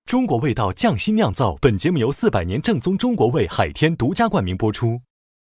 中国味道匠心酿造。本节目由400年正宗中国味海天独家冠名播出。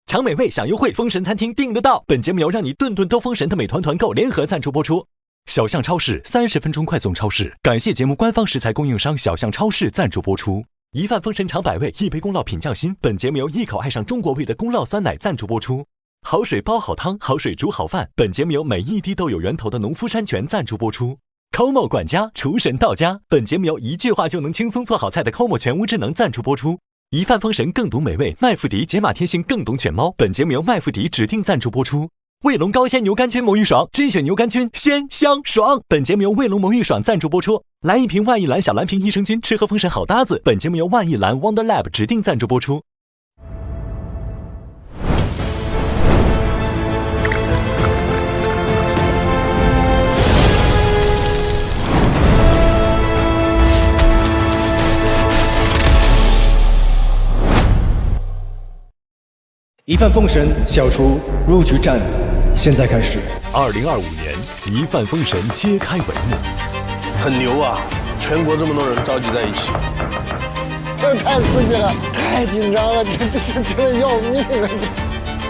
尝美味享优惠，封神餐厅订得到。本节目由让你顿顿都封神的美团团购联合赞助播出。小象超市30分钟快送超市，感谢节目官方食材供应商小象超市赞助播出。一饭封神尝百味，一杯宫酪品匠心。本节目由一口爱上中国味的宫酪酸奶赞助播出。好水煲好汤，好水煮好饭。本节目由每一滴都有源头的农夫山泉赞助播出。Como 管家厨神到家，本节目由一句话就能轻松做好菜的 Como 全屋智能赞助播出。一饭封神更懂美味，麦麸迪解码贴心更懂犬猫。本节目由麦麸迪指定赞助播出。卫龙高鲜牛肝菌魔芋爽，甄选牛肝菌，鲜香爽。本节目由卫龙魔芋爽赞助播出。来一瓶万益蓝小蓝瓶益生菌，吃喝封神好搭子。本节目由万益蓝 Wonder Lab 指定赞助播出。一饭封神小厨入局战，现在开始。2025年，一饭封神揭开帷幕。很牛啊！全国这么多人召集在一起，这太刺激了，太紧张了，这真的要命了！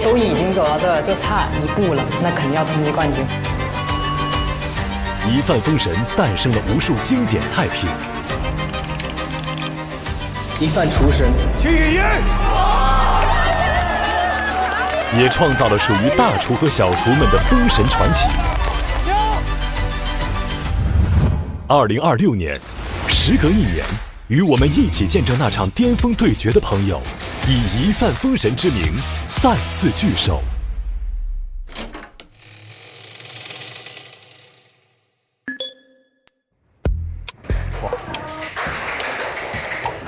都已经走到这儿，就差一步了，那肯定要冲击冠军。一饭封神诞生了无数经典菜品。一饭厨神曲雨嫣。也创造了属于大厨和小厨们的封神传奇。2026年，时隔1年，与我们一起见证那场巅峰对决的朋友，以一饭封神之名再次聚首。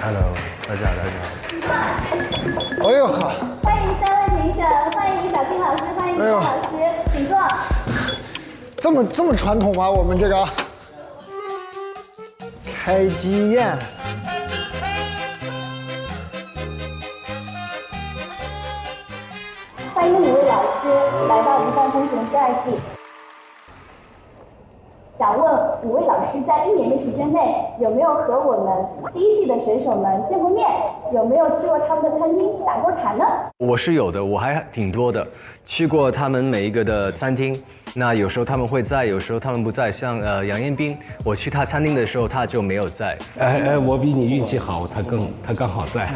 Hello， 大家好。哎呦好。欢迎3位评审，欢迎小青老师，欢迎李老师，请坐。这么传统吗？我们这个开机宴，欢迎5位老师来到一饭封神第2季。想问5位老师，在1年的时间内，有没有和我们第1季的选手们见过面？有没有去过他们的餐厅打过卡呢？我是有的，我还挺多的，去过他们每一个的餐厅。那有时候他们会在，有时候他们不在。像杨彦斌，我去他餐厅的时候他就没有在。我比你运气好，他刚好在。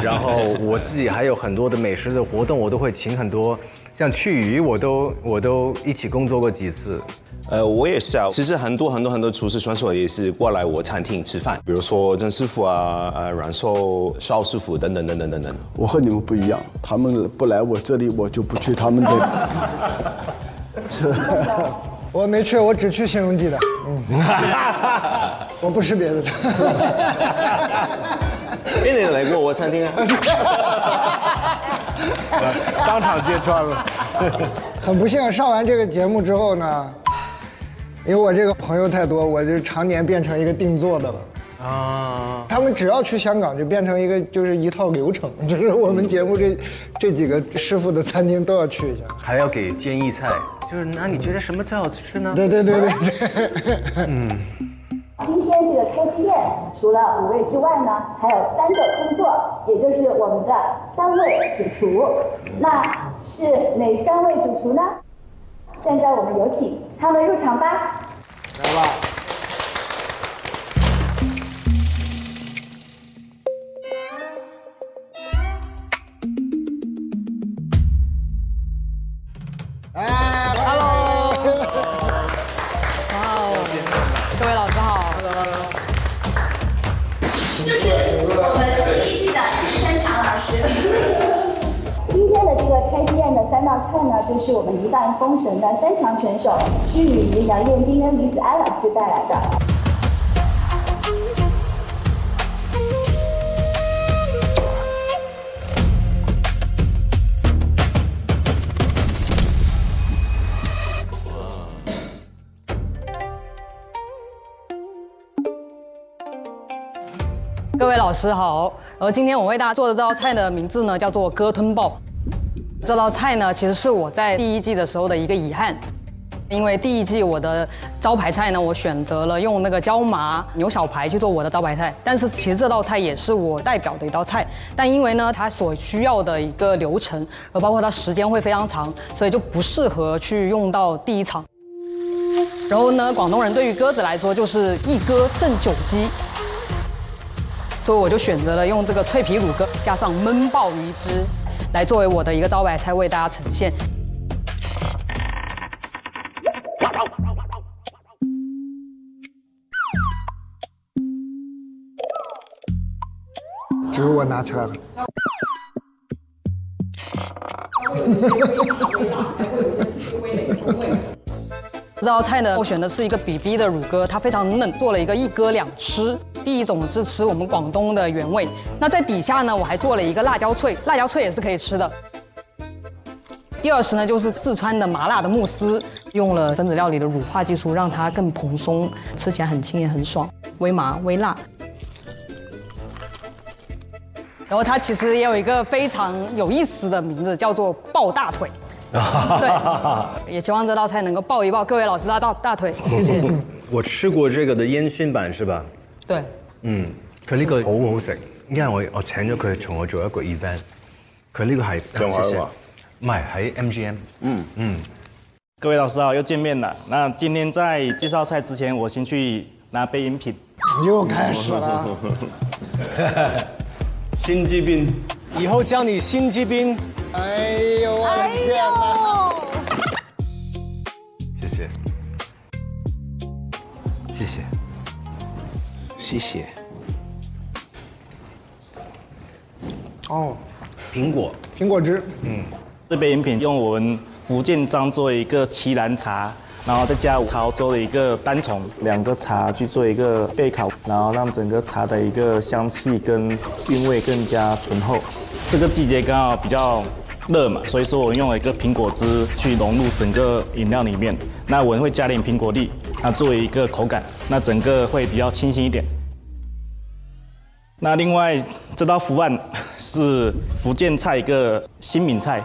然后我自己还有很多的美食的活动，我都会请很多，像去鱼我都一起工作过几次。我也是啊。其实很多厨师选手也是过来我餐厅吃饭，比如说郑师傅啊，阮邵师傅等等。我和你们不一样，他们不来我这里，我就不去他们这里。我没去，我只去新荣记的。我不吃别的。别人来过我餐厅啊。当场揭穿了。很不幸，上完这个节目之后呢，因为我这个朋友太多，我就常年变成一个定做的了。他们只要去香港，就变成就是一套流程，就是我们节目这几个师傅的餐厅都要去一下，还要给建议菜，就是那你觉得什么最好吃呢？对。今天这个开机宴，除了5位之外呢，还有3个工作，也就是我们的3位主厨。那是哪3位主厨呢？现在我们有请他们入场吧。来吧。Hello， 哇哦，各位老师好。就是我们第1季的13强老师。今天的这个开机宴的3道菜呢，就是我们一饭封神的3强选手屈雨怡、杨彦斌跟李子安老师带来的。各位老师好，然后今天我为大家做的这道菜的名字呢叫做哥吞鲍。这道菜呢其实是我在第1季的时候的一个遗憾，因为第一季我的招牌菜呢，我选择了用那个椒麻牛小排去做我的招牌菜，但是其实这道菜也是我代表的一道菜，但因为呢它所需要的一个流程，包括它时间会非常长，所以就不适合去用到第一场。然后呢，广东人对于鸽子来说就是一鸽胜9鸡，所以我就选择了用这个脆皮乳鸽加上焖爆鱼汁，来作为我的一个招牌菜为大家呈现。只有我拿起来了。这道菜呢，我选的是一个比比的乳鸽，它非常嫩，做了一个一鸽两吃。第一种是吃我们广东的原味，那在底下呢，我还做了一个辣椒脆，辣椒脆也是可以吃的。第二食呢，就是四川的麻辣的慕斯，用了分子料理的乳化技术，让它更蓬松，吃起来很轻也很爽，微麻微辣。然后它其实也有一个非常有意思的名字，叫做抱大腿。对，也希望这道菜能够抱一抱各位老师的大腿，谢謝。我吃過這個的煙燻版是吧？對。佢呢個好好食，因為我請咗佢同我做一個 event， 佢呢個係上海話，唔係喺 MGM。各位老師好，又見面了。那今天在介紹菜之前，我先去拿杯飲品。又開始了。心機邊，以後叫你心機邊。哎呦，我的天哪！謝謝，謝謝，謝謝。哦，蘋果汁。這杯飲品用我們福建漳做一個奇蘭茶，然後再加潮州的一個單叢，2個茶去做一個焙烤，然後讓整個茶的一個香氣跟韻味更加醇厚。這個季節剛好比較熱嘛，所以說我用了一個蘋果汁去融入整個飲料裡面。那我會加點蘋果粒，那作為一個口感，那整個會比較清新一點。那另外這道福案是福建菜一個新名菜。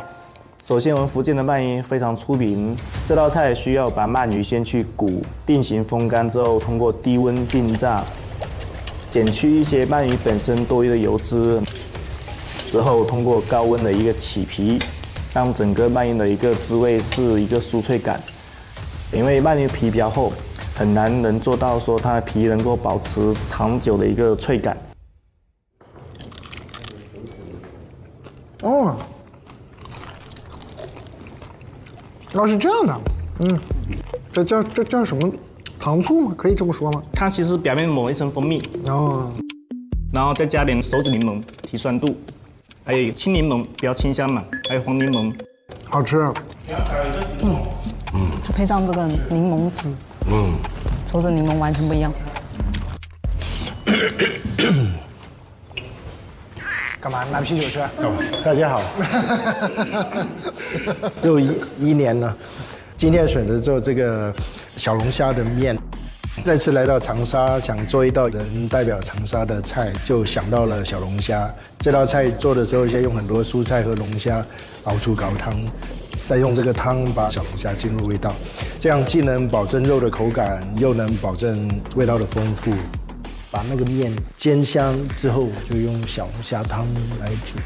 首先，我們福建的鰻魚非常出名。這道菜需要把鰻魚先去骨，定型風乾之後，通過低溫浸炸，減去一些鰻魚本身多餘的油脂，之後通過高溫的一個起皮，讓整個鰻魚的一個滋味是一個酥脆感。因為鰻魚皮比較厚，很難能做到說它的皮能夠保持長久的一個脆感。哦。哦，是这样的，这叫什么？糖醋吗？可以这么说吗？它其实表面抹一层蜂蜜，然后再加点手指柠檬提酸度，还有青柠檬比较清香嘛，还有黄柠檬，好吃。它配上这个柠檬汁，手指柠檬完全不一样。干嘛拿啤酒去？大家好，又一年了。今天选择做这个小龙虾的面，再次来到长沙，想做一道能代表长沙的菜，就想到了小龙虾。这道菜做的时候，先用很多蔬菜和龙虾熬出高汤，再用这个汤把小龙虾进入味道，这样既能保证肉的口感，又能保证味道的丰富。把那个面煎香之后，就用小龙虾汤来煮，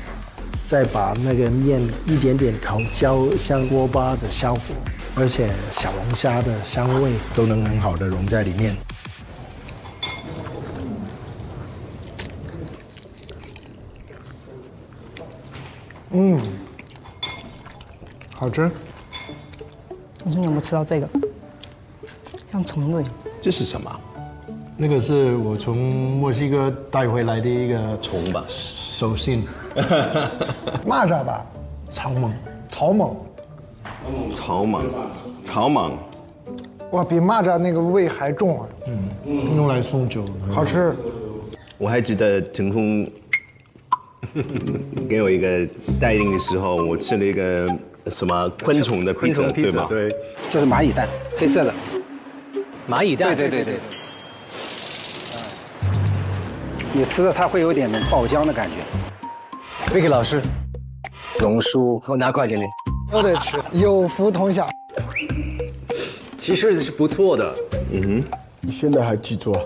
再把那个面一点点烤焦，像锅巴的效果，而且小龙虾的香味都能很好的融在里面。好吃。但是你有没有吃到这个？像虫子一样。这是什么？那个是我从墨西哥带回来的一个虫吧，手信，蚂蚱吧，草蜢，草蜢，哇，比蚂蚱那个味还重啊！用来送酒，好吃。我还记得腾空给我一个待定的时候，我吃了一个什么昆虫的披萨，对吗？对，这是蚂蚁蛋，黑色的。蚂蚁蛋。对。你吃的它会有点爆浆的感觉。Vicky 老师，榕树，我拿快点。都得吃，有福同享。其实是不错的。你现在还记住啊？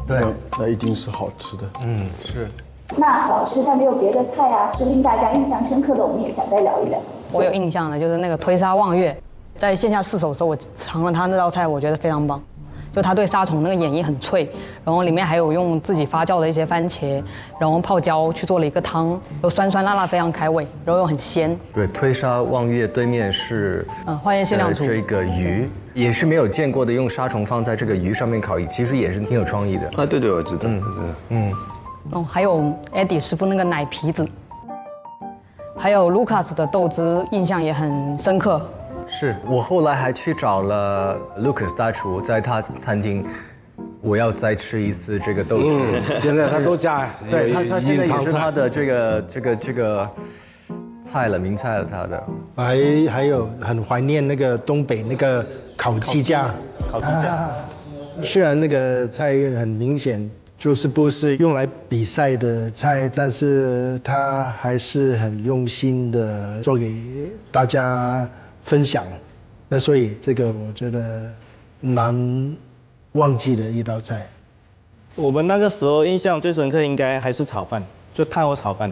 对，那一定是好吃的。是。那老师还没有别的菜啊，是令大家印象深刻的，我们也想再聊一聊。我有印象的就是那个推沙望月，在线下试手的时候，我尝了他那道菜，我觉得非常棒。就他对沙虫那个演绎很脆，然后里面还有用自己发酵的一些番茄，然后泡椒去做了一个汤，又酸酸辣辣，非常开胃，然后又很鲜。对，推沙望月对面是花园限量厨这个鱼也是没有见过的，用沙虫放在这个鱼上面烤，其实也是挺有创意的。啊，对，我知道，还有 Eddie 师傅那个奶皮子，还有 Lucas 的豆汁，印象也很深刻。是我后来还去找了 Lucas 大厨，在他餐厅，我要再吃一次这个豆汁。现在他都加，对他现在也是他的这个菜了，名菜了他的。还有很怀念那个东北那个烤鸡架。虽然那个菜很明显就是不是用来比赛的菜，但是他还是很用心的做给大家分享。那所以这个我觉得难忘记的一道菜。我们那个时候印象最深刻应该还是炒饭，就炭火炒饭，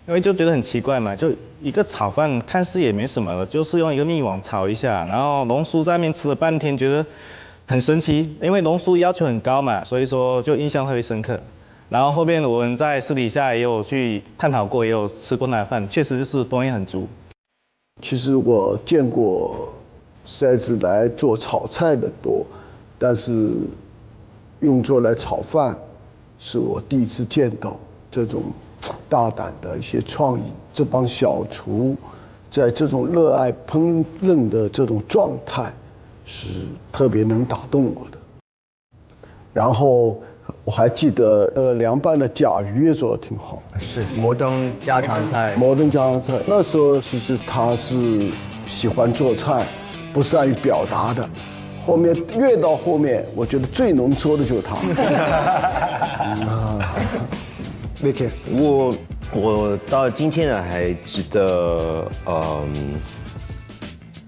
因为就觉得很奇怪嘛，就一个炒饭看似也没什么了，就是用一个蜜网炒一下，然后龙叔在那边吃了半天，觉得很神奇，因为龙叔要求很高嘛，所以说就印象特别深刻。然后后面我们在私底下也有去探讨过，也有吃过那饭，确实就是风味很足。其实我见过赛事来做炒菜的多，但是用作来炒饭是我第一次见到这种大胆的一些创意。这帮小厨在这种热爱烹饪的这种状态是特别能打动我的。然后我还记得凉拌的甲鱼也做得挺好，是摩登家常菜。摩登家常菜那时候其实他是喜欢做菜，不善于表达的。后面越到后面，我觉得最能说的就是他。Vicky， 我到今天呢还记得，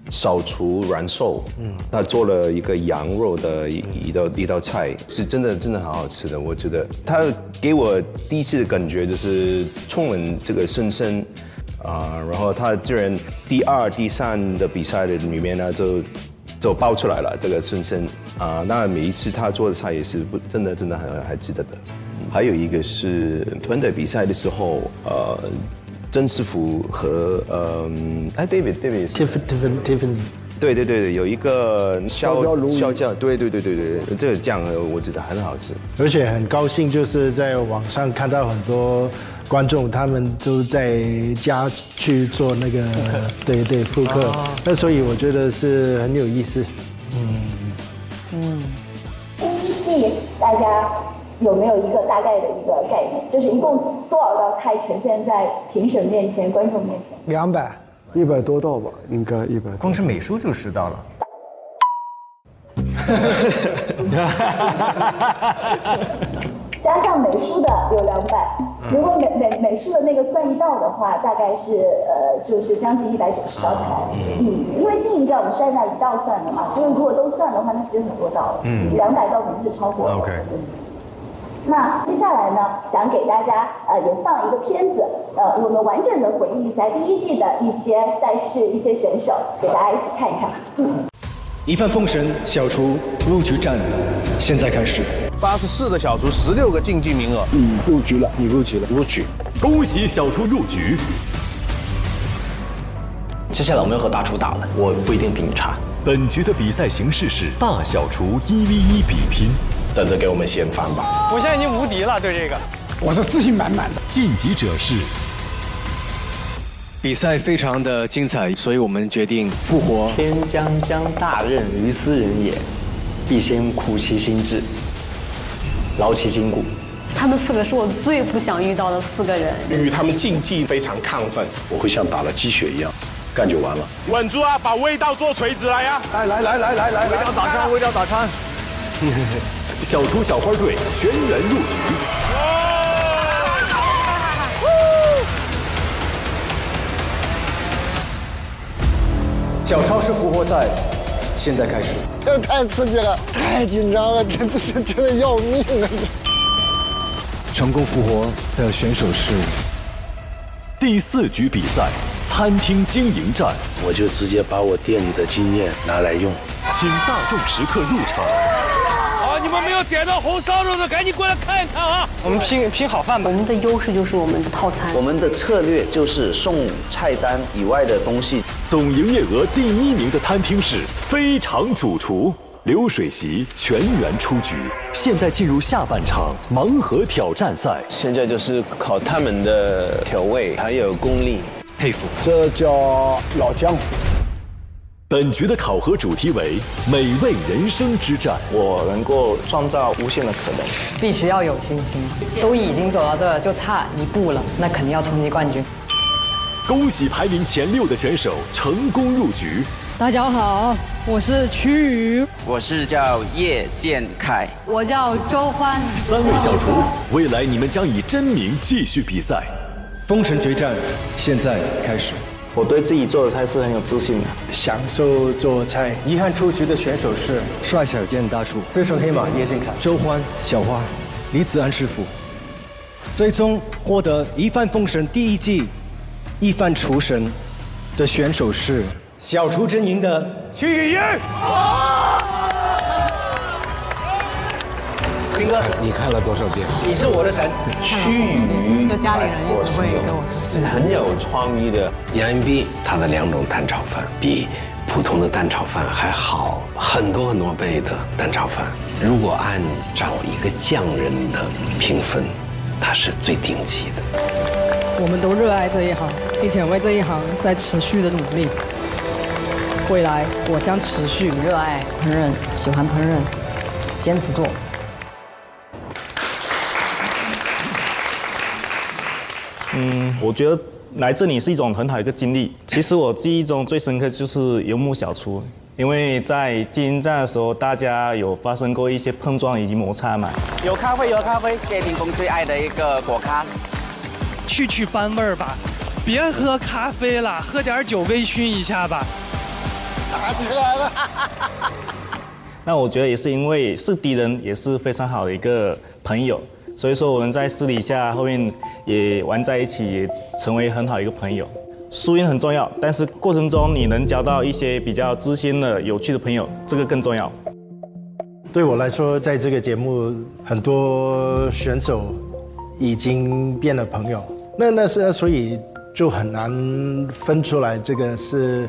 小厨阮寿，他做了一个羊肉的一道菜，是真的好好吃的。我觉得他给我第一次的感觉就是充满这个深深，然后他居然第2、第3的比赛的里面呢就爆出来了这个深深那每一次他做的菜也是真的还记得的。还有一个是团队比赛的时候，曾师傅和David Tiffany， 对，有一个烧酱，对，这个酱我觉得很好吃，而且很高兴，就是在网上看到很多观众他们都在家去做那个对复刻，那所以我觉得是很有意思。第一季大家有没有一个大概的一个概念？就是一共多少道菜呈现在评审面前、观众面前？100多道吧，应该100多。光是美术就10道了。加上美术的有200，如果美术的那个算1道的话，大概是就是将近190道菜。因为经营者我们是按照1道算的嘛，所以如果都算的话，那其实很多道了。200道肯定是超过了。那接下来呢，想给大家也放一个片子，我们完整的回忆一下第1季的一些赛事、一些选手，给大家一起看一看。一饭封神小厨入局战现在开始。84个小厨，16个竞技名额。你入局了。入局。恭喜小厨入局。接下来我们要和大厨打了，我不一定比你差。本局的比赛形式是大小厨1v1比拼。等着给我们掀翻吧！我现在已经无敌了，对这个，我是自信满满的。晋级者是。比赛非常的精彩，所以我们决定复活。天将降大任于斯人也，必先苦其心志，劳其筋骨。他们4个是我最不想遇到的4个人。与他们竞技非常亢奋，我会像打了鸡血一样，干就完了。稳住啊，把味道做锤子来呀！来，味道打穿。小厨小花队全员入局。小超市复活赛现在开始。这太刺激了，太紧张了，真的要命啊！成功复活的选手是第4局比赛，餐厅经营战。我就直接把我店里的经验拿来用，请大众食客入场。好，你们没有点到红烧肉的，赶紧过来看一看啊！我们拼好饭吧。我们的优势就是我们的套餐，我们的策略就是送菜单以外的东西。总营业额第1名的餐厅是非常主厨。流水席全员出局，现在进入下半场盲盒挑战赛。现在就是考他们的调味还有功力，佩服。这叫老江湖。本局的考核主题为美味人生之战。我能够创造无限的可能，必须要有信心。都已经走到这，就差1步了，那肯定要冲击冠军。恭喜排名前6的选手成功入局。大家好，我是曲宇，我是叫叶建凯，我叫周欢。3位小厨，未来你们将以真名继续比赛。封神决战现在开始。我对自己做的菜是很有自信的，享受做菜。遗憾出局的选手是帅小燕大叔、资深黑马叶建凯、周欢、小花、李子安师傅。最终获得一饭封神第1季一饭厨神的选手是小厨阵营的曲宇燕。斌哥，你看了多少遍？你是我的神。曲宇，就家里人一直会跟我是很有创意的。杨延斌他的2种蛋炒饭比普通的蛋炒饭还好很多倍的蛋炒饭。如果按照一个匠人的评分，他是最顶级的。我们都热爱这一行，并且为这一行在持续的努力。未来我将持续热爱烹饪，喜欢烹饪，坚持做。我觉得来这里是一种很好的一个经历。其实我记忆中最深刻就是游牧小厨，因为在经营战的时候，大家有发生过一些碰撞以及摩擦嘛。有咖啡，有咖啡，谢霆锋最爱的一个果咖。去班味儿吧，别喝咖啡了，喝点酒微醺一下吧。打起来了。那我觉得也是因为是敌人，也是非常好的一个朋友，所以说我们在私底下后面也玩在一起，也成为很好一个朋友。输赢很重要，但是过程中你能交到一些比较知心的、有趣的朋友，这个更重要。对我来说，在这个节目，很多选手已经变了朋友，所以就很难分出来这个是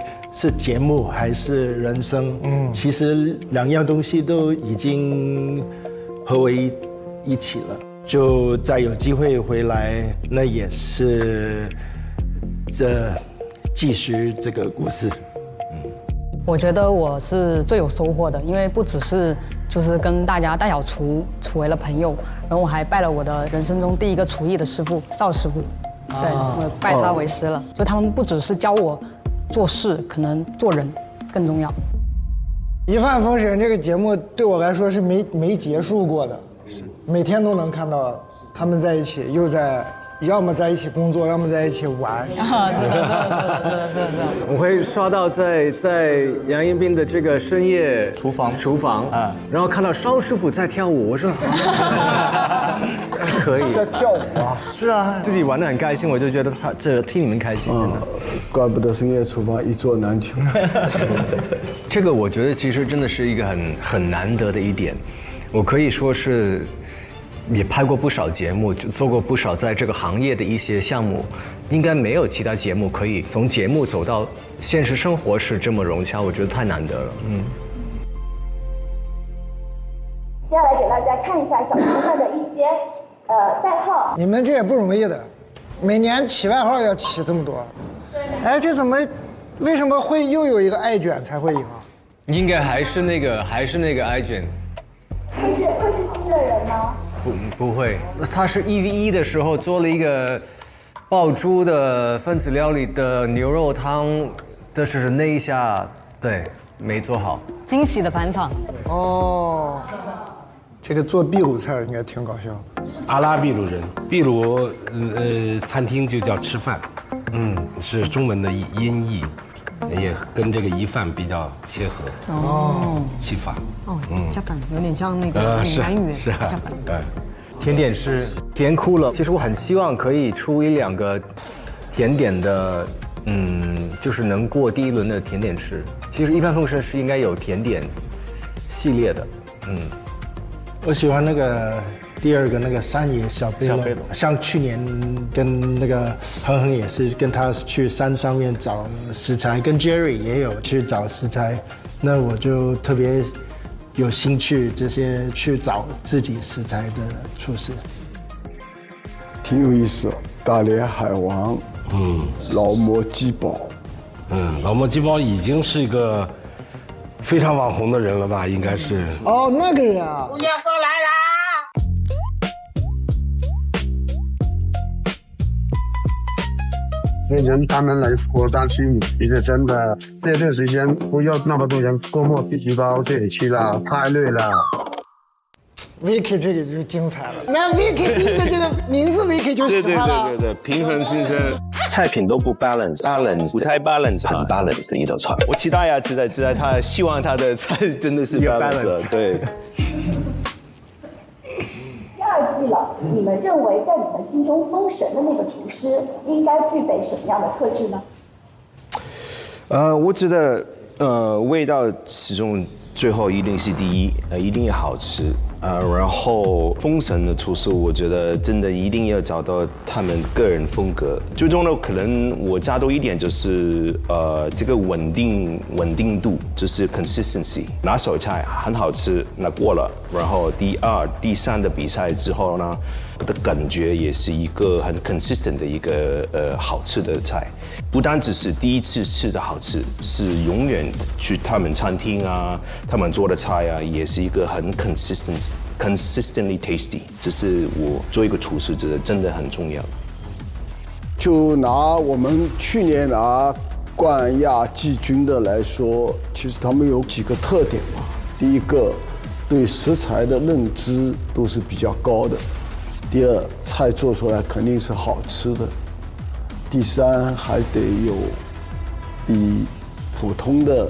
节目还是人生。其实2样东西都已经合为一起了。就再有机会回来，那也是继续这个故事。我觉得我是最有收获的，因为不只是就是跟大家大小厨处为了朋友，然后我还拜了我的人生中第1个厨艺的师傅邵师傅，对，我拜他为师了。所以他们不只是教我做事，可能做人更重要。一饭封神这个节目对我来说是没结束过的，每天都能看到他们在一起，要么在一起工作，要么在一起玩。是的。我会刷到在杨延斌的这个深夜厨房啊，然后看到邵师傅在跳舞，我说可以在跳舞啊？是啊，自己玩得很开心，我就觉得这替你们开心。怪不得深夜厨房一座难求。这个我觉得其实真的是一个很难得的一点，我可以说是。也拍过不少节目，就做过不少在这个行业的一些项目，应该没有其他节目可以从节目走到现实生活是这么融洽，我觉得太难得了。接下来给大家看一下小厨们的一些代号。你们这也不容易的，每年起外号要起这么多。哎，这为什么会又有一个爱卷才会赢啊？应该还是那个爱卷。会是新的人吗？不会，他是1v1的时候做了一个爆珠的分子料理的牛肉汤，但是那一下对没做好，惊喜的返场。哦，这个做秘鲁菜应该挺搞笑的。阿拉秘鲁人，秘鲁餐厅就叫吃饭，是中文的音译。也跟这个宜饭比较切合。气法。加饭有点像那个闽南语。是啊。加饭。甜点师甜哭了。其实我很希望可以出1-2个甜点的，就是能过第1轮的甜点师。其实一帆风顺是应该有甜点系列的。我喜欢那个第2个那个山野小飞龙，像去年跟那个恒恒也是跟他去山上面找食材，跟 Jerry 也有去找食材，那我就特别有兴趣这些去找自己食材的厨师。挺有意思，大连海王，老磨鸡煲，老磨鸡煲已经是一个非常网红的人了吧？应该是。哦，那个人啊。姑娘过来啦！所以人他们来过山区，其实真的这段时间不要那么多人过墨必须到这里去了，太累了。Vicky 这个就精彩了。那 Vicky 第一个这个名字 Vicky 就喜欢了。对，平衡先生，菜品都不 balance， 不太 balance， 很 balance 的一道菜。我期待啊，期待他，希望他的菜真的是 balance， 对。第2季了，你们认为在你们心中封神的那个厨师应该具备什么样的特质呢？我觉得味道始终最后一定是第一，一定要好吃。然后封神的厨师，我觉得真的一定要找到他们个人风格。最终呢，可能我加多一点就是这个稳定度，就是 consistency。拿手菜很好吃，那过了，然后第2、第3的比赛之后呢，我的感觉也是一个很 consistent 的一个好吃的菜。不单只是第一次吃的好吃，是永远去他们餐厅啊，他们做的菜啊，也是一个很 consistently tasty。这是我做一个厨师觉得真的很重要。就拿我们去年拿冠亚季军的来说，其实他们有几个特点嘛。第一个，对食材的认知都是比较高的；第2，菜做出来肯定是好吃的；第3，还得有比普通的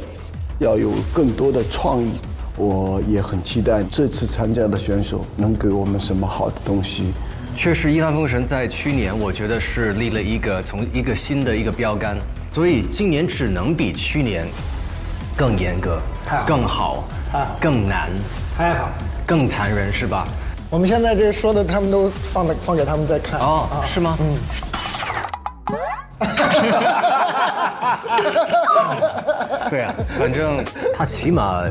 要有更多的创意。我也很期待这次参加的选手能给我们什么好的东西。确实，一帆风神在去年我觉得是立了从一个新的一个标杆，所以今年只能比去年更严格、更好、更难、太好、更残忍，是吧？我们现在这说的，他们都放给他们再看。是吗？对啊，反正他起码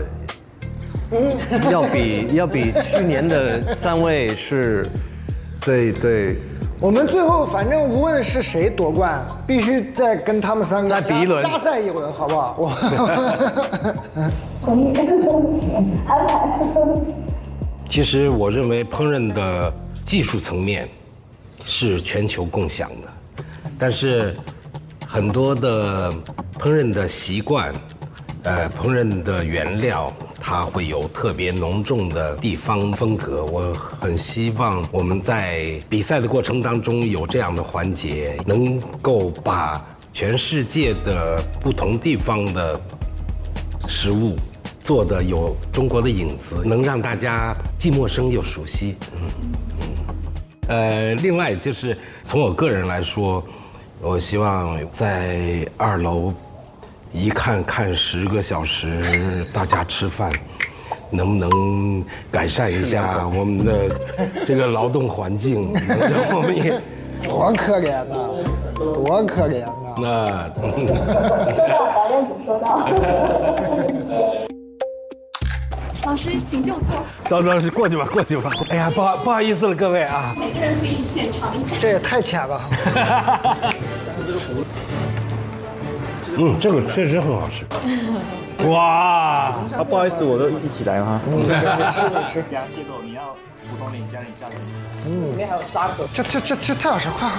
要比去年的3位是，对。我们最后反正无论是谁夺冠，必须再跟他们3个再比一轮加赛一轮，好不好？其实我认为烹饪的技术层面是全球共享的，但是很多的烹饪的习惯，烹饪的原料，它会有特别浓重的地方风格。我很希望我们在比赛的过程当中有这样的环节，能够把全世界的不同地方的食物做的有中国的影子，能让大家既陌生又熟悉。另外就是从我个人来说，我希望在2楼一看10个小时，大家吃饭，能不能改善一下我们的这个劳动环境？我们也多可怜呐，多可怜呐！那导演组说到。老师，请就走，坐。过去吧。哎呀，不好意思了，各位啊。每个人可以浅尝一下。这也太浅了。这个确实很好吃。哇！不好意思，我都一起来哈。没事。等下蟹肉你要普通点，加点虾仁。里面还有沙口。这太好吃，快！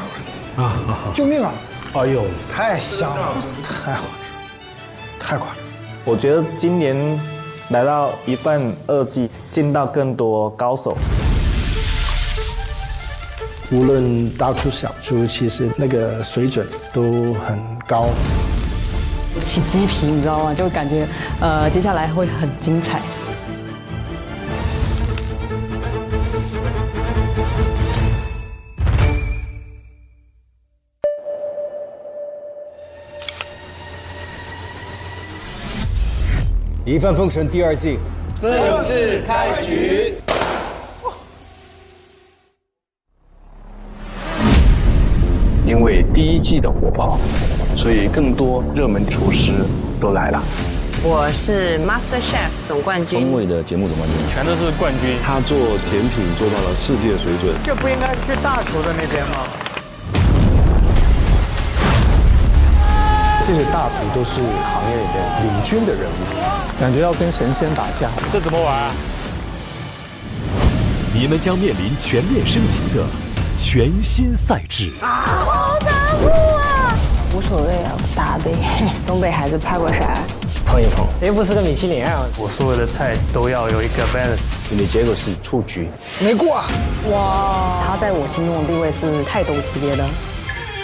好！救命啊！哎呦，太香了，太好吃，太夸张。我觉得今年来到一份2季，见到更多高手。无论大厨小厨，其实那个水准都很高。起鸡皮，你知道吗？就感觉接下来会很精彩。一帆风顺第2季正式开局。因为第1季的火爆，所以更多热门厨师都来了。我是 Master Chef 总冠军，风味的节目总冠军，全都是冠军。他做甜品做到了世界水准，这不应该去大厨的那边吗？这些大厨都是行业里面领军的人物，感觉要跟神仙打架，这怎么玩啊？你们将面临全面升级的全新赛制。好残酷啊！无所谓啊，打呗。东北孩子怕过啥？碰一碰，又不是个米其林啊！我所有的菜都要有一个 balance。你的结果是出局，没过啊！哇，他在我心中的地位是泰斗级别的。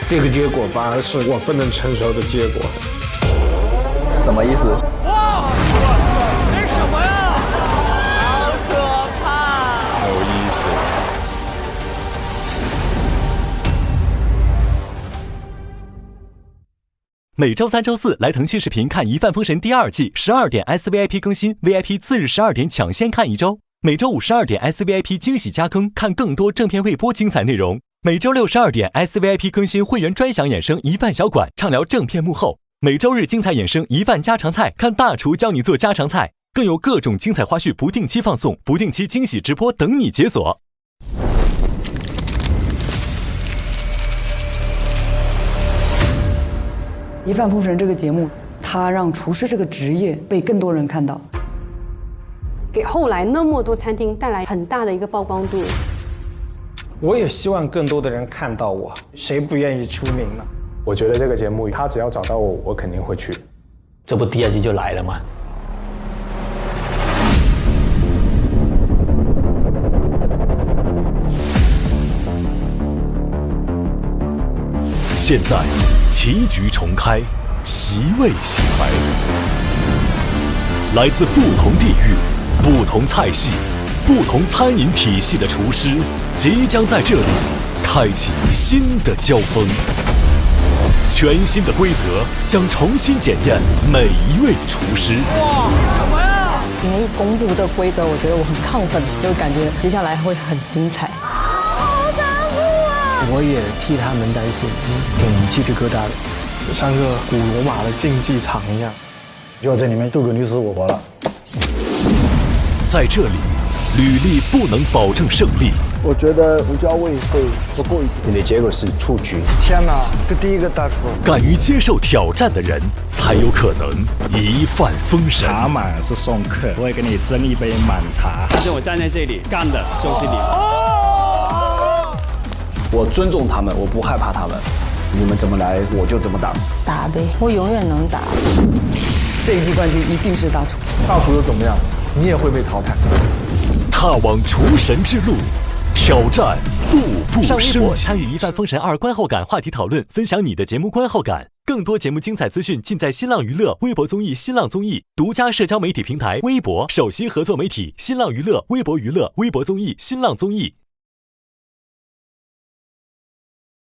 这个结果反而是我不能承受的结果。什么意思？哇，这是什么呀？好可怕！有意思。每周3、周4来腾讯视频看《一帆风神》第2季，12点 SVIP 更新 ，VIP 次日12点抢先看1周。每周5 12点 SVIP 惊喜加更，看更多正片未播精彩内容。每周6 12点 SVIP 更新会员专享衍生一饭小馆，畅聊正片幕后。每周日精彩衍生一饭家常菜，看大厨教你做家常菜，更有各种精彩花絮不定期放送，不定期惊喜直播等你解锁。一帆风神这个节目，它让厨师这个职业被更多人看到，给后来那么多餐厅带来很大的一个曝光度。我也希望更多的人看到我，谁不愿意出名呢？我觉得这个节目，他只要找到我，我肯定会去。这不第2季就来了吗？现在棋局重开，席位洗牌，来自不同地域、不同菜系、不同餐饮体系的厨师即将在这里开启新的交锋。全新的规则将重新检验每一位厨师。哇，什么呀？今天一公布的规则，我觉得我很亢奋，就感觉接下来会很精彩。好残酷啊！我也替他们担心，挺鸡皮疙瘩的，像个古罗马的竞技场一样。就在这里面度个你死我活了。在这里，履历不能保证胜利。我觉得胡椒味会不够一点。你的结果是出局。天哪，这第一个大厨。敢于接受挑战的人，才有可能一帆风神。茶满是送客，我会给你斟一杯满茶。但是我站在这里干的就是你们。我尊重他们，我不害怕他们。你们怎么来，我就怎么打。打呗，我永远能打。这一季冠军一定是大厨。大厨又怎么样？你也会被淘汰。踏往厨神之路。挑战步步升级。上微博参与《一帆风神2》观后感话题讨论，分享你的节目观后感。更多节目精彩资讯尽在新浪娱乐、微博综艺、新浪综艺独家社交媒体平台微博首席合作媒体新浪娱乐、微博娱乐、微博综艺、新浪综艺。